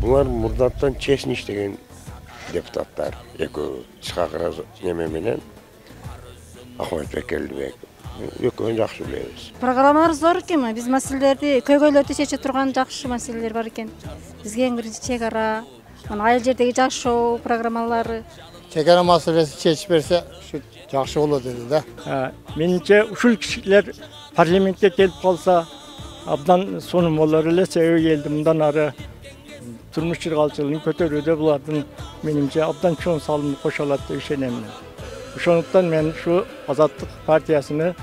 Bunlar murdattан Чечнич деген депутаттар, экөө Исхак неме менен Ахметбек Келдибек. Экөөнү жакшы билебиз. Программалар зор экен, биз маселелерди, көйгөйлөрдү чече турган жакшы маселелер бар экен. Бизге эң биринчи чек ара, айыл жердеги жашоо программалары. Чек ара маселеси чечип берсе, ушу жакшы болот эди да. Менимче ушул кишилер парламентке келип калса, абдан сонун болор эле, себеби элди мындан ары турмуш чыргалчылыгын көтөрүүдө булардын менимче абдан чоң салымы кошо алат деп ишенем. Ошондуктан мен ушу Азаттык партиясыны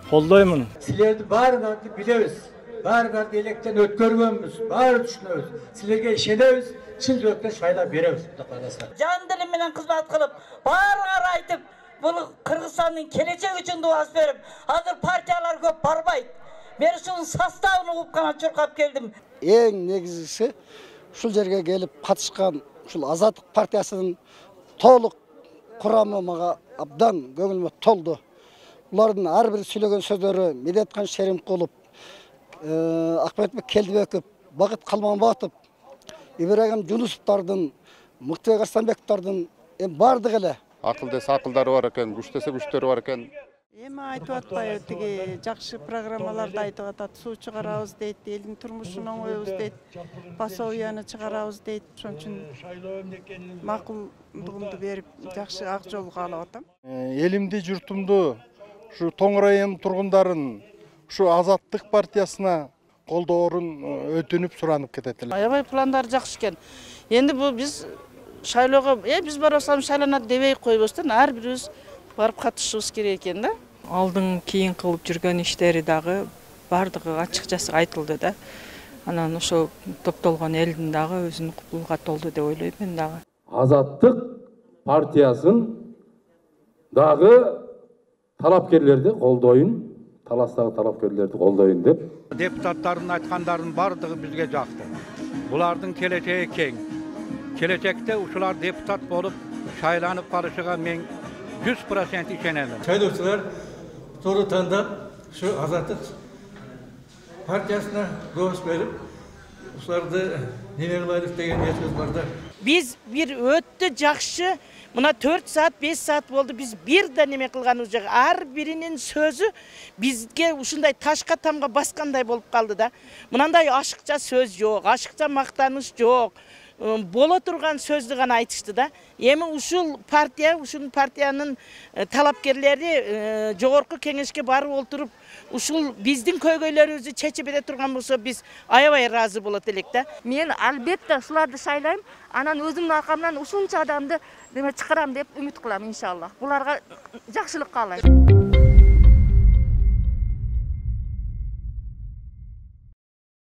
колдоймун. Силерди баарыңарды билебиз. Баарыңарды электен өткөргөнбүз, баары түшүнөбүз. Силерге ишенебиз, чын жүрөктөн шайлап беребиз. Жан дилим менен кызмат кылып, баарыңар айтып, бул Кыргызстандын келечеги үчүн дуас берип, азыр партиялар көп барбайт. Мен ушунун составын угуп гана чуркап келдим. Эң негизгиси ушул жерге келип катышкан ушул Азаттык партиясынын толук курамы мага абдан көңүлүмө толду. Булардын ар бир сүйлөгөн сөздөрү Медеткан Шеримкулов, Ахметбек Келдибеков, Багыт Калманбатов, Ибрагим Жунусовдордун, Мыктыбек Арстанбековдордун бардыгы эле акыл десе акылдары бар экен, күч десе күчтөрү бар экен. Эми айтып атпайбы, тиги жакшы программаларды айтып атат. Суу чыгарабыз дейт, элдин турмушун оңойбуз дейт, пособияны чыгарабыз дейт. Ошон үчүн макулдугумду берип, жакшы ак жолго алып атам. Элимди, журтумду, ушу Тоң район тургундарын ушу Азаттык партиясына колдоорун өтүнүп суранып кетет эле. Аябай пландар жакшы экен. Энди бул биз шайлоого, биз барсам шайланат дебей койбостон, ар бирибиз барып катышыбыз керек экен да. Алдың кийин кылып жүргөн иштери дагы бардыгы ачыкчасы айтылды да. Анан ошо топтолгон элдин дагы өзүн купулга толду деп ойлойм мен дагы. Азаттык партиясын дагы талапкерлерди колдойын, таластагы талапкерлерди колдойын деп. Депутаттардын айткандарын бардыгы бизге жакты. Булардын келечеги кең. Келечекте ушулар депутат болуп шайланып калышыга мен 100% ишенем. Шайлоочулар to'g'ri tanlab shu Azаттык partiyasına do'st berip, ularni nima qilaylik degan niyatimiz bor da. Biz bir өттү жакшы, мына 4 saat, 5 saat болду, биз бир да неме кылганыбыз жок. Ар биринин сөзү бизге ушундай ташка тамга баскандай болуп калды да. Мынандай ашыкча сөз жок, ашыкча мактаныш жок. Боло турган сөздү гана айтышты да. Эми ушул партиянын талапкерлери жогорку кеңешке барып олтуруп, ушул биздин көйгөйлөрүбүздү чечип бере турган болсо, биз аябай ыраазы болот элек да. Мен албетте ушуларды шайлайм, анан өзүмдүн аркамдан ушунча адамды чыгарам деп үмүт кылам иншалла. Буларга жакшылык каалайм.